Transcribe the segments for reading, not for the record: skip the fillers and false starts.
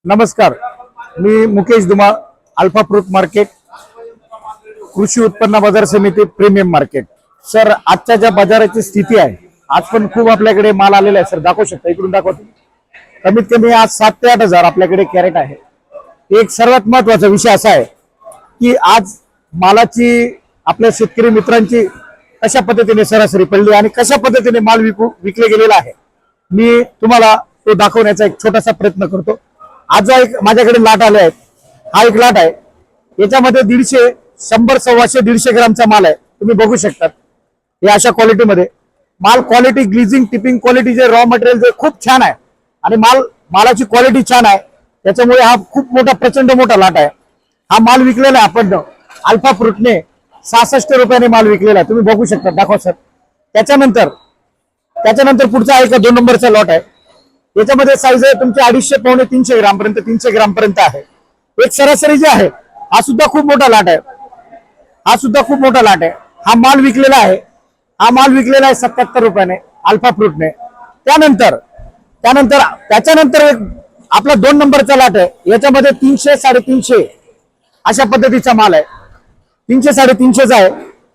नमस्कार, मी Mukesh Dhumal, alpha fruit market, कृषी उत्पन्न बाजार समिती, प्रीमियम मार्केट। सर, आजच्या ज्या बाजाराची स्थिती आहे, आज पण खूप आपल्याकडे माल आलेला आहे। सर, दाखवू शकता, इकडून दाखवतो। कमीत कमी आज 7 ते 8 हजार आपल्याकडे कॅरेट आहे। एक सर्वात महत्त्वाचा विषय असा आहे की आज मालाची आपल्या शेतकरी मित्रांची कशा पद्धतीने सरासरी पडली आणि कशा पद्धतीने माल विकले गेलेला आहे, मी तुम्हाला तो दाखवण्याचा एक छोटासा प्रयत्न करतो। आज एक माझ्याकडे लाट आले आहेत, हा एक लाट आहे, याच्यामध्ये 150, 100, 125, 150 ग्रामचा माल आहे। तुम्ही बघू शकता हे अशा क्वालिटीमध्ये माल, क्वालिटी, ग्लिजिंग, टिपिंग क्वालिटी, जे रॉ मटेरियल जे खूप छान आहे आणि मालाची क्वालिटी छान आहे, त्याच्यामुळे हा खूप मोठा, प्रचंड मोठा लाट आहे। हा माल विकलेला आहे आपण अल्फा फ्रूटने 66 रुपयाने माल विकलेला आहे। तुम्ही बघू शकता, दाखवा सर। त्याच्यानंतर पुढचा आहे का 2 नंबरचा लॉट आहे। याच्यामध्ये साईज आहे तुमची 250 पावणे 300 ग्राम पर्यंत, 300 ग्राम पर्यंत आहे। एक सरासरी जे आहे, हा सुद्धा खूप मोठा लाट आहे, हा सुद्धा खूप मोठा लाट आहे। हा माल विकलेला आहे, हा माल विकलेला आहे 77 रुपयाने अल्फा फ्रूटने। त्याच्यानंतर एक आपला 2 नंबरचा लाट आहे, याच्यामध्ये 300, 350 अशा पद्धतीचा माल आहे। 300, 350 आहे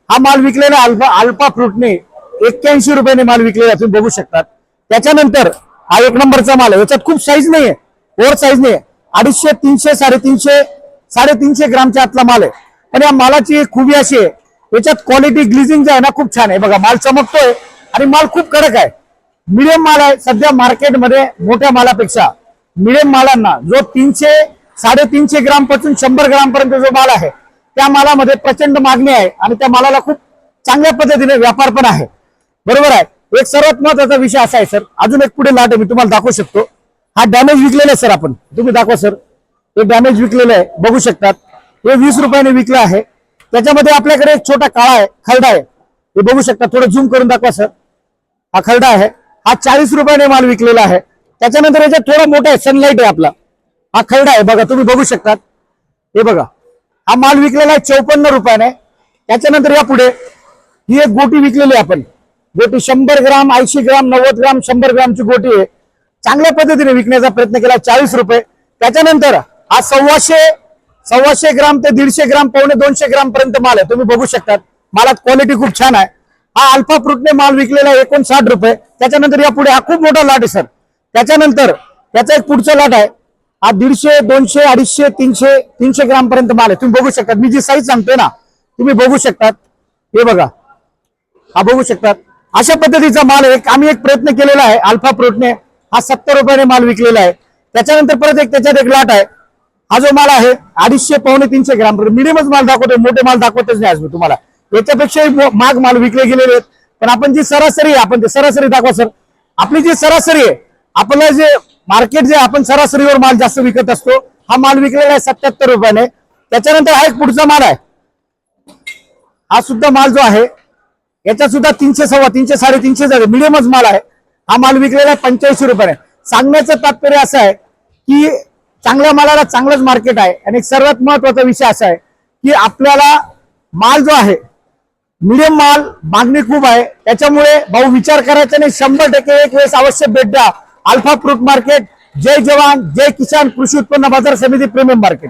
हा माल विकलेला अल्फा फ्रूटने 81 रुपयाने माल विकलेला तुम्ही बघू शकता। त्याच्यानंतर हा 1 नंबरचा माल आहे, याच्यात खूप साईज नाहीये, ओव्हर साईज नाहीये, 250, 300, 350 ग्रामच्या आतला माल आहे। पण या मालाची खूबी अशी आहे, याच्यात क्वालिटी, ग्लिजिंग जे आहे ना, खूप छान आहे। बघा, माल चमकतोय आणि माल खूप कडक आहे, मिडियम माल आहे। सध्या मार्केटमध्ये मोठ्या मालापेक्षा मिडियम मालांना जो 300, 350 ग्राम पासून 100 ग्राम पर्यंत जो माल आहे, त्या मालामध्ये प्रचंड मागणी आहे आणि त्या मालाला खूप चांगल्या पद्धतीने व्यापार पण आहे, बरोबर आहे। एक सर्वात महत्वाचा विषय असा आहे सर, अजून एक पुढे लाट आहे, मी तुम्हाला दाखवू शकतो। हा डॅमेज विकलेला आहे सर, आपण तुम्ही दाखवा सर, हे डॅमेज विकलेलं आहे, बघू शकतात। हे 20 रुपयाने विकलं आहे। त्याच्यामध्ये आपल्याकडे एक छोटा काळा आहे, खरडा आहे, हे बघू शकता, थोडं झूम करून दाखवा सर। हा खरडा आहे, हा 40 रुपयाने माल विकलेला आहे। त्याच्यानंतर याच्यात थोडा मोठा आहे, सनलाइट आहे आपला, हा खरडा आहे, बघा तुम्ही बघू शकतात, हे बघा, हा माल विकलेला आहे 54 रुपयाने। त्याच्यानंतर या पुढे ही एक गोटी विकलेली आहे आपण, गोटी 100 ग्राम, 80 ग्राम, 90 ग्राम, 100 ग्रामची गोटी आहे, चांगल्या पद्धतीने विकण्याचा प्रयत्न केला, 40 रुपये। त्याच्यानंतर हा 125 ग्राम ते 150 ग्राम, पावणे 200 ग्राम पर्यंत माल आहे, तुम्ही बघू शकता। मालात क्वालिटी खूप छान आहे। हा अल्फा फ्रूटने माल विकलेला आहे 59 रुपये। त्याच्यानंतर या पुढे हा खूप मोठा लाट आहे सर। त्याच्यानंतर त्याचा एक पुढचा लाट आहे, हा 150, 200, 250, 300, 300 ग्राम पर्यंत माल आहे, तुम्ही बघू शकता। मी जी साईज सांगतोय ना, तुम्ही बघू शकतात, हे बघा, हा बघू शकतात, अशा पद्धतीचा माल आहे। आम्ही एक प्रयत्न केलेला आहे अल्फा फ्रूटने, हा 70 रुपयाने माल विकलेला आहे। त्याच्यानंतर परत त्याच्यात एक लाट आहे, हा जो माल आहे 250, पावणे 300 ग्राम, मिडियमच माल दाखवतोय, मोठे माल दाखवतच नाही आज मी तुम्हाला। याच्यापेक्षाही माग माल विकले गेलेले आहेत, पण आपण जी सरासरी आहे, आपण ते सरासरी दाखवा सर। आपली जी सरासरी आहे, आपलं जे मार्केट, जे आपण सरासरीवर माल जास्त विकत असतो, हा माल विकलेला आहे 77 रुपयाने। त्याच्यानंतर हा एक पुढचा माल आहे, हा सुद्धा माल जो आहे, याच्यात सुद्धा 300, 350, 350 मिडियमच माल आहे, हा माल विकलेला आहे 85 रुपयाने। सांगण्याचं तात्पर्य असं आहे की चांगल्या मालाला चांगलंच मार्केट आहे। आणि सर्वात महत्वाचा विषय असा आहे की आपल्याला माल जो आहे, मिडियम माल, मागणी खूप आहे, त्याच्यामुळे भाऊ विचार करायचा नाही, 100% एक वेळेस अवश्य भेट द्या अल्फा फ्रूट मार्केट। जय जवान, जय किसान, कृषी उत्पन्न बाजार समिती, प्रीमियम मार्केट।